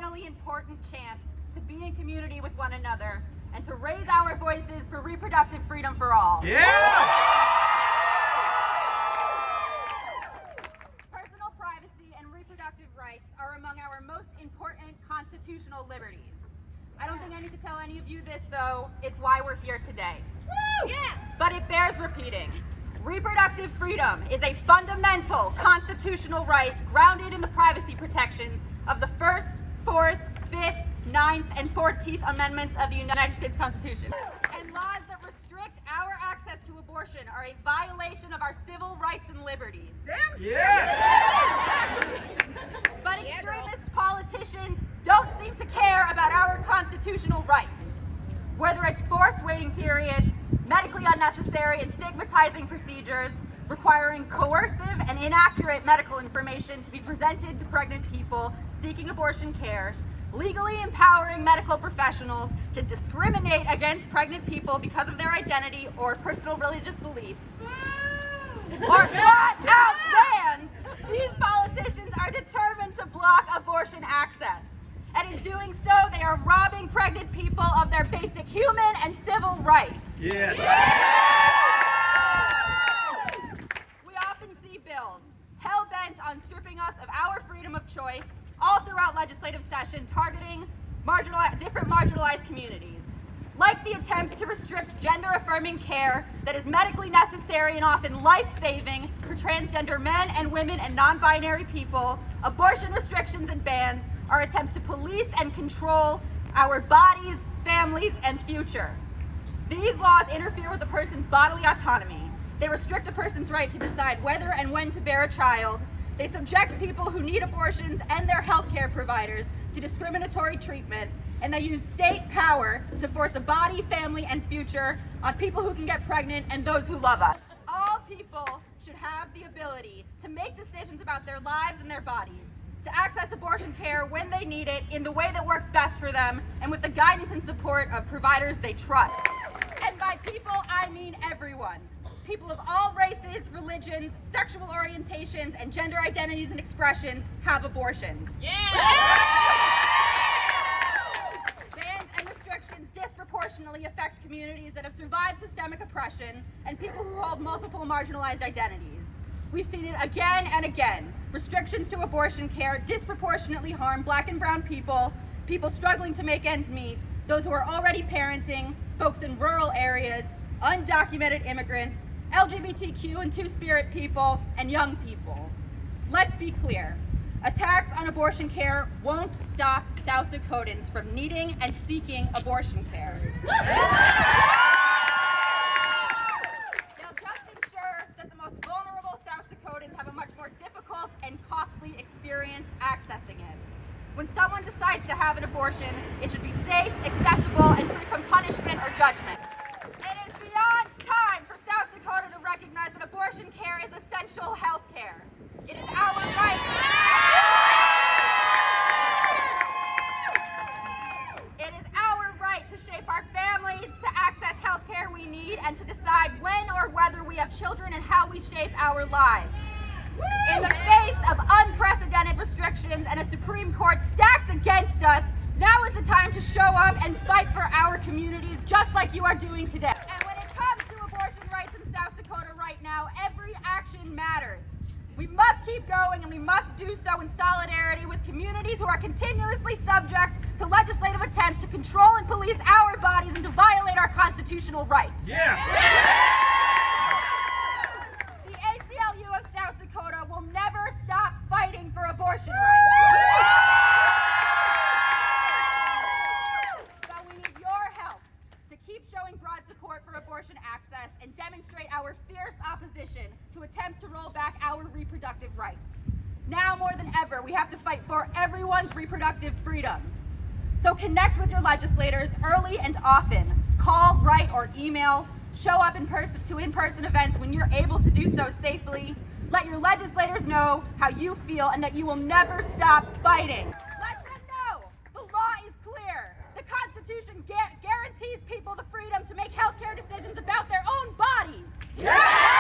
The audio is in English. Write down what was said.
fundamentally important chance to be in community with one another and to raise our voices for reproductive freedom for all. Yeah! Personal privacy and reproductive rights are among our most important constitutional liberties. I don't think I need to tell any of you this, though. It's why we're here today. Woo! Yeah! But it bears repeating. Reproductive freedom is a fundamental constitutional right grounded in the privacy protections of the 1st, 4th, 5th, 9th, and 14th Amendments of the United States Constitution. And laws that restrict our access to abortion are a violation of our civil rights and liberties. Yeah! But extremist politicians don't seem to care about our constitutional rights. Whether it's forced waiting periods, medically unnecessary and stigmatizing procedures, requiring coercive and inaccurate medical information to be presented to pregnant people seeking abortion care, legally empowering medical professionals to discriminate against pregnant people because of their identity or personal religious beliefs, or flat out bans, these politicians are determined to block abortion access. And in doing so, they are robbing pregnant people of their basic human and civil rights. Yes. We often see bills hell-bent on stripping us of our freedom of choice all throughout legislative session, targeting different marginalized communities. Like the attempts to restrict gender-affirming care that is medically necessary and often life-saving for transgender men and women and non-binary people, abortion restrictions and bans are attempts to police and control our bodies, families, and future. These laws interfere with a person's bodily autonomy. They restrict a person's right to decide whether and when to bear a child. They subject people who need abortions and their healthcare providers to discriminatory treatment, and they use state power to force a body, family, and future on people who can get pregnant and those who love us. All people should have the ability to make decisions about their lives and their bodies, to access abortion care when they need it in the way that works best for them and with the guidance and support of providers they trust. And by people, I mean everyone. People of all races, religions, sexual orientations, and gender identities and expressions have abortions. Yeah! Bans and restrictions disproportionately affect communities that have survived systemic oppression and people who hold multiple marginalized identities. We've seen it again and again. Restrictions to abortion care disproportionately harm Black and brown people, people struggling to make ends meet, those who are already parenting, folks in rural areas, undocumented immigrants, LGBTQ and Two-Spirit people, and young people. Let's be clear. Attacks on abortion care won't stop South Dakotans from needing and seeking abortion care. They'll just ensure that the most vulnerable South Dakotans have a much more difficult and costly experience accessing it. When someone decides to have an abortion, it should be safe, accessible, and free from punishment or judgment. It is beyond time for South Dakota to recognize that abortion care is essential health care. It is our right. It is our right to shape our families, to access health care we need, and to decide when or whether we have children and how we shape our lives. In the face of unprecedented restrictions and a Supreme Court stacked against us, now is the time to show up and fight for our communities just like you are doing today. And when it comes to abortion rights in South Dakota right now, every action matters. We must keep going, and we must do so in solidarity with communities who are continuously subject to legislative attempts to control and police our bodies and to violate our constitutional rights. Yeah! The ACLU of South Dakota will never stop fighting for abortion rights. But we need your help to keep showing broad support for abortion access and demonstrate our fierce opposition to attempts to roll back our reproductive rights. Now more than ever, we have to fight for everyone's reproductive freedom. So connect with your legislators early and often. Call, write, or email. Show up in in-person events when you're able to do so safely. Let your legislators know how you feel and that you will never stop fighting. Let them know the law is clear. The Constitution guarantees people the freedom to make healthcare decisions about their own bodies. Yeah!